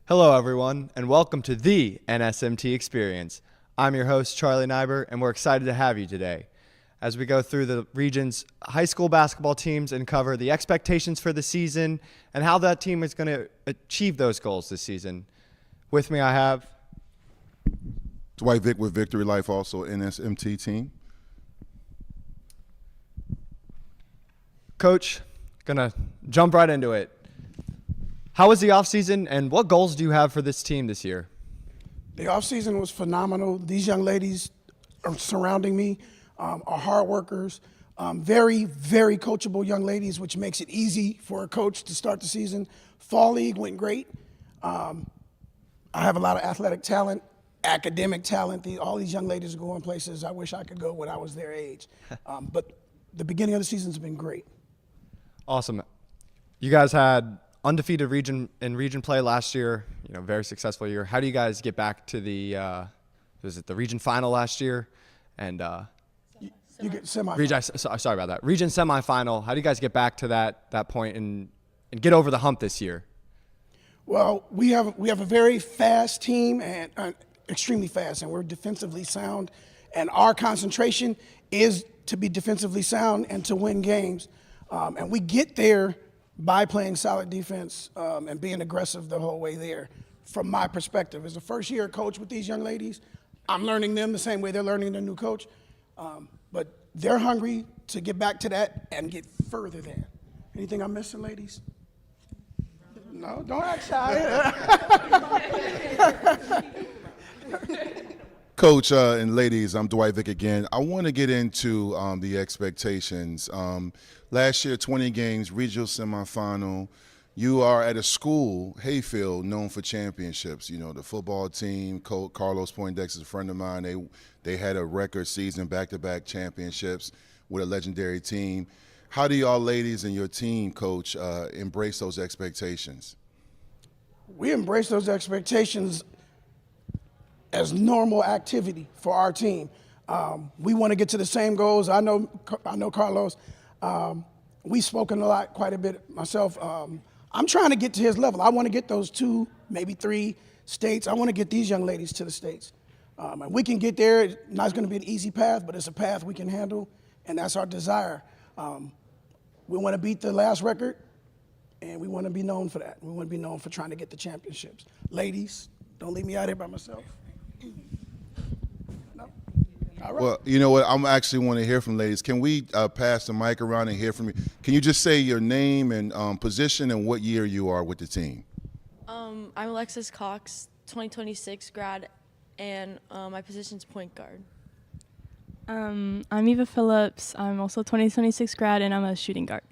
Hello, everyone, and welcome to the NSMT Experience. I'm your host, Charlie Nyber, and we're excited to have you today as we go through the region's high school basketball teams and cover the expectations for the season and how that team is going to achieve those goals this season. With me, I have Dwight Vick with Victory Life, also NSMT team. Coach. Gonna jump right into it. How was the offseason, and what goals do you have for this team this year? The offseason was phenomenal. These young ladies are surrounding me, are hard workers, very, very coachable young ladies, which makes it easy for a coach to start the season. Fall League went great. I have a lot of athletic talent, academic talent. All these young ladies are going places I wish I could go when I was their age. But the beginning of the season has been great. Awesome. You guys had undefeated region play last year, very successful year. How do you guys get back to the region final last year? And you get semifinal. Sorry about that. Region semifinal. How do you guys get back to that point and get over the hump this year? Well, we have a very fast team and extremely fast, and we're defensively sound. And our concentration is to be defensively sound and to win games. And we get there by playing solid defense and being aggressive the whole way there. From my perspective, as a first-year coach with these young ladies, I'm learning them the same way they're learning their new coach. But they're hungry to get back to that and get further there. Anything I'm missing, ladies? No, don't act shy. Coach and ladies, I'm Dwight Vick again. I want to get into the expectations. Last year, 20 games, regional semifinal. You are at a school, Hayfield, known for championships. The football team, Coach Carlos Poindexter is a friend of mine. They had a record season, back-to-back championships with a legendary team. How do y'all ladies and your team, Coach, embrace those expectations? We embrace those expectations as normal activity for our team. We want to get to the same goals. I know Carlos. We've spoken quite a bit myself. I'm trying to get to his level. I want to get those 2, maybe 3 states. I want to get these young ladies to the states. And we can get there. It's not going to be an easy path, but it's a path we can handle, and that's our desire. We want to beat the last record, and we want to be known for that. We want to be known for trying to get the championships. Ladies, don't leave me out here by myself. No? All right. Well, you know what? I'm actually want to hear from ladies. Can we pass the mic around and hear from you? Can you just say your name and position and what year you are with the team? I'm Alexis Cox, 2026 grad, and my position's point guard. I'm Eva Phillips. I'm also 2026 grad, and I'm a shooting guard.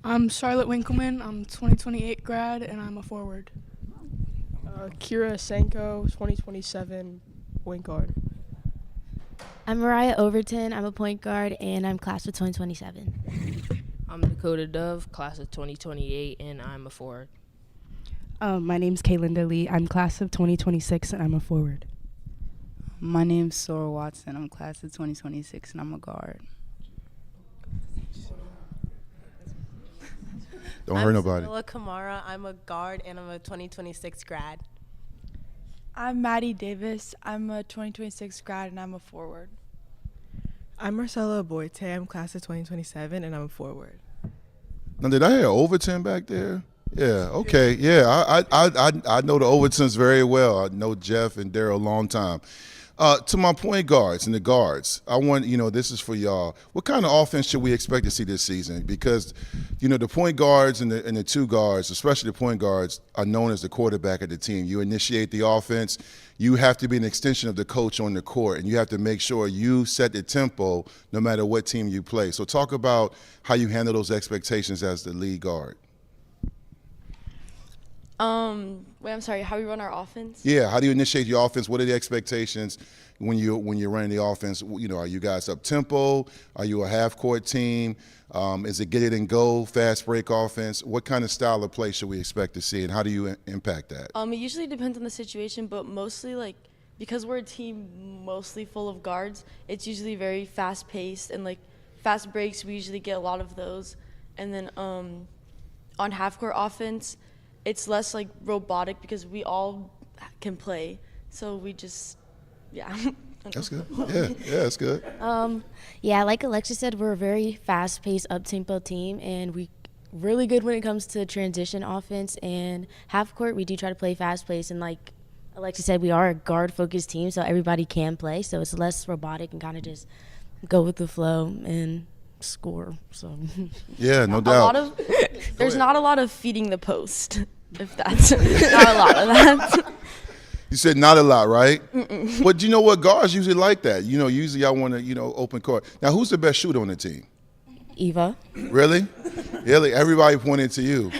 I'm Charlotte Winkleman. I'm 2028 grad, and I'm a forward. Kira Senko, 2027 point guard. I'm Mariah Overton. I'm a point guard, and I'm class of 2027. I'm Dakota Dove, class of 2028, and I'm a forward. My name's Kaylinda Lee. I'm class of 2026, and I'm a forward. My name's Sora Watson. I'm class of 2026, and I'm a guard. Don't hurt nobody. I'm Kamara. I'm a guard, and I'm a 2026 grad. I'm Maddie Davis. I'm a 2026 grad, and I'm a forward. I'm Marcella Boite. I'm class of 2027, and I'm a forward. Now, did I hear Overton back there? Yeah, okay. Yeah, I know the Overtons very well. I know Jeff and Daryl a long time. To my point guards and the guards, I want, this is for y'all. What kind of offense should we expect to see this season? Because, the point guards and the 2 guards, especially the point guards, are known as the quarterback of the team. You initiate the offense. You have to be an extension of the coach on the court, and you have to make sure you set the tempo no matter what team you play. So talk about how you handle those expectations as the lead guard. I'm sorry, how we run our offense? Yeah, how do you initiate your offense? What are the expectations when you're running the offense? Are you guys up tempo? Are you a half court team? Is it get it and go, fast break offense? What kind of style of play should we expect to see, and how do you impact that? It usually depends on the situation, but mostly because we're a team mostly full of guards, it's usually very fast paced and fast breaks. We usually get a lot of those, and then on half court offense, it's less like robotic because we all can play. So we just, yeah. That's good. Yeah, that's good. Yeah, like Alexis said, we're a very fast-paced, up-tempo team, and we really good when it comes to transition offense and half court. We do try to play fast-paced, and like Alexis said, we are a guard-focused team, so everybody can play. So it's less robotic and kind of just go with the flow and score. So yeah, no doubt. There's not a lot of feeding the post, if that's not a lot of that. You said not a lot, right? Mm-mm. But you know what? Guards usually like that. Usually I want to, open court. Now, who's the best shooter on the team? Eva. Really? Really? Everybody pointed to you.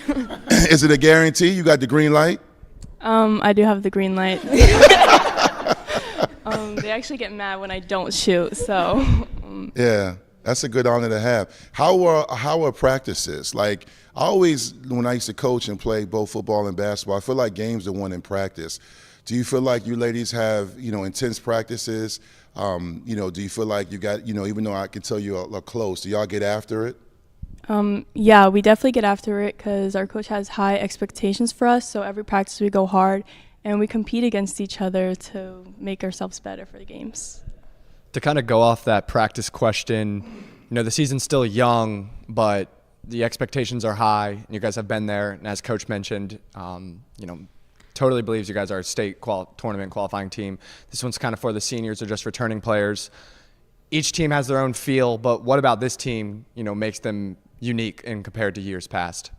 Is it a guarantee? You got the green light? I do have the green light. They actually get mad when I don't shoot, so. Yeah, that's a good honor to have. How are practices? Like, when I used to coach and play both football and basketball, I feel like games are won in practice. Do you feel like you ladies have, intense practices? Do you feel like you got, even though I can tell you are close, do y'all get after it? Yeah, we definitely get after it because our coach has high expectations for us. So every practice we go hard and we compete against each other to make ourselves better for the games. To kind of go off that practice question, the season's still young, but the expectations are high. And you guys have been there. And as Coach mentioned, totally believes you guys are a state tournament qualifying team. This one's kind of for the seniors or just returning players. Each team has their own feel, but what about this team, makes them unique in compared to years past?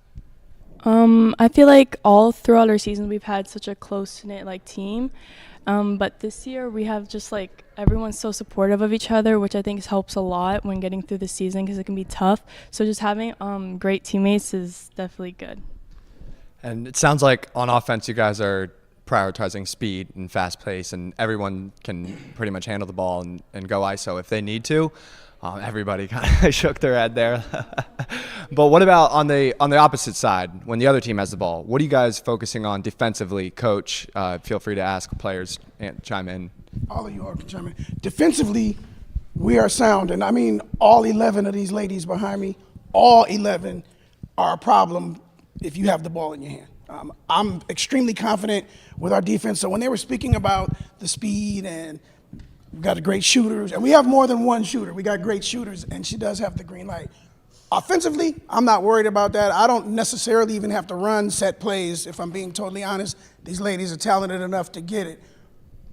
I feel like all throughout our season we've had such a close-knit team. But this year we have just everyone's so supportive of each other, which I think helps a lot when getting through the season because it can be tough. So just having great teammates is definitely good. And it sounds like on offense you guys are prioritizing speed and fast pace, and everyone can pretty much handle the ball and go ISO if they need to. Everybody kind of shook their head there. But what about on the opposite side when the other team has the ball? What are you guys focusing on defensively? Coach, feel free to ask players and chime in. All of you all can chime in. Defensively, we are sound, and I mean all 11 of these ladies behind me, all 11 are a problem if you have the ball in your hand. I'm extremely confident with our defense. So when they were speaking about the speed and we got great shooters, and we have more than one shooter. We got great shooters, and she does have the green light. Offensively, I'm not worried about that. I don't necessarily even have to run set plays, if I'm being totally honest. These ladies are talented enough to get it.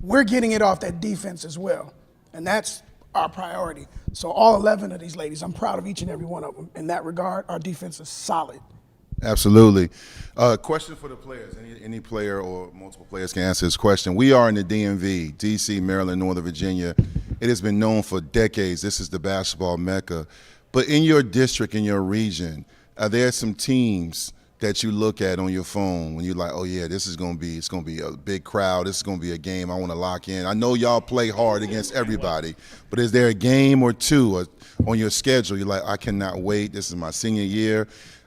We're getting it off that defense as well, and that's our priority. So all 11 of these ladies, I'm proud of each and every one of them. In that regard, our defense is solid. Absolutely. Question for the players. Any player or multiple players can answer this question. We are in the DMV, D.C., Maryland, Northern Virginia. It has been known for decades. This is the basketball mecca. But in your district, in your region, are there some teams that you look at on your phone when you're like, oh, yeah, it's going to be a big crowd. This is going to be a game I want to lock in. I know y'all play hard against everybody, but is there a game or two on your schedule you're like, I cannot wait. This is my senior year.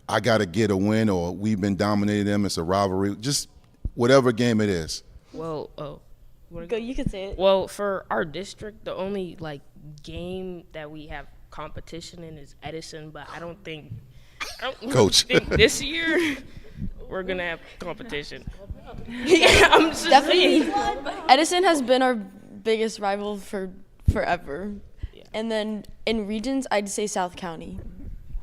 I got to get a win, or we've been dominating them. It's a rivalry. Just whatever game it is. Well, Go, you can say it. Well, for our district, the only game that we have competition in is Edison, but I don't think Coach. think this year we're gonna have competition. Yeah, I'm just Definitely. saying. Edison has been our biggest rival for forever. Yeah. And then in regions, I'd say South County.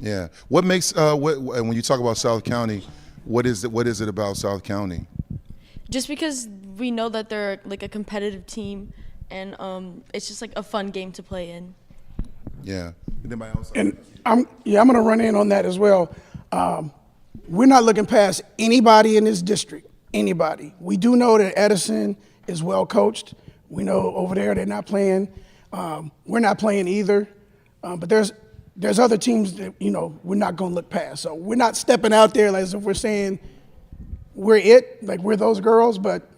Yeah. What makes when you talk about South County, what is it about South County? Just because we know that they're a competitive team, and it's just a fun game to play in. Yeah. Anybody else? And I'm going to run in on that as well. We're not looking past anybody in this district. Anybody. We do know that Edison is well coached. We know over there they're not playing. We're not playing either. But there's other teams that we're not going to look past. So we're not stepping out there as if we're saying we're it, we're those girls, but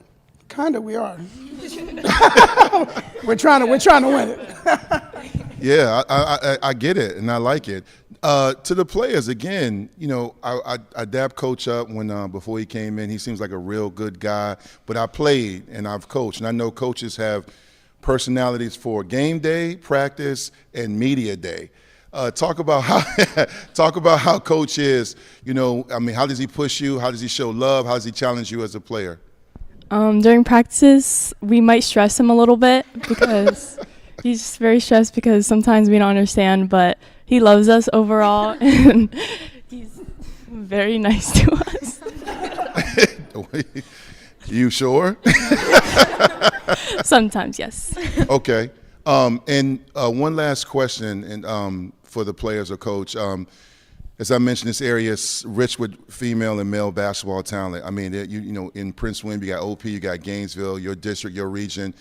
kind of we are. we're trying to win it. Yeah, I get it, and I like it. To the players, again, I dapped Coach up before he came in. He seems like a real good guy, but I played and I've coached, and I know coaches have personalities for game day, practice, and media day. Talk about how Coach is. You know, I mean, how does he push you? How does he show love? How does he challenge you as a player? During practices, we might stress him a little bit because he's just very stressed because sometimes we don't understand, but he loves us overall, and he's very nice to us. You sure? Sometimes, yes. Okay. And one last question, and for the players or coach. As I mentioned, this area is rich with female and male basketball talent. I mean, you know, in Prince William, you got OP, you got Gainesville, your district, your region.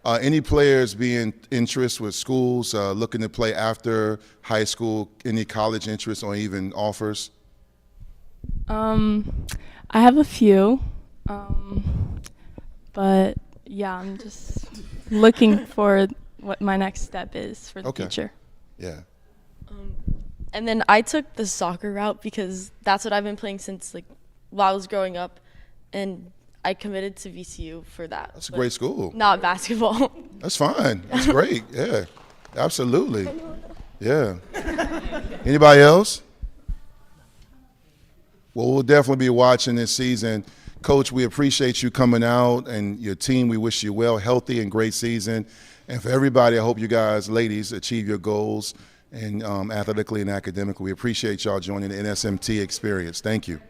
Any players being interest with schools looking to play after high school? Any college interest or even offers? I have a few, but yeah, I'm just looking for what my next step is for the future. Yeah. And then I took the soccer route because that's what I've been playing since like while I was growing up, and I committed to VCU for that. That's a great school. Not basketball. That's fine. That's great. Yeah, absolutely. Yeah. Anybody else? Well, we'll definitely be watching this season. Coach, we appreciate you coming out, and your team, we wish you well, healthy and great season. And for everybody, I hope you guys, ladies, achieve your goals and athletically and academically. We appreciate y'all joining the NSMT experience. Thank you.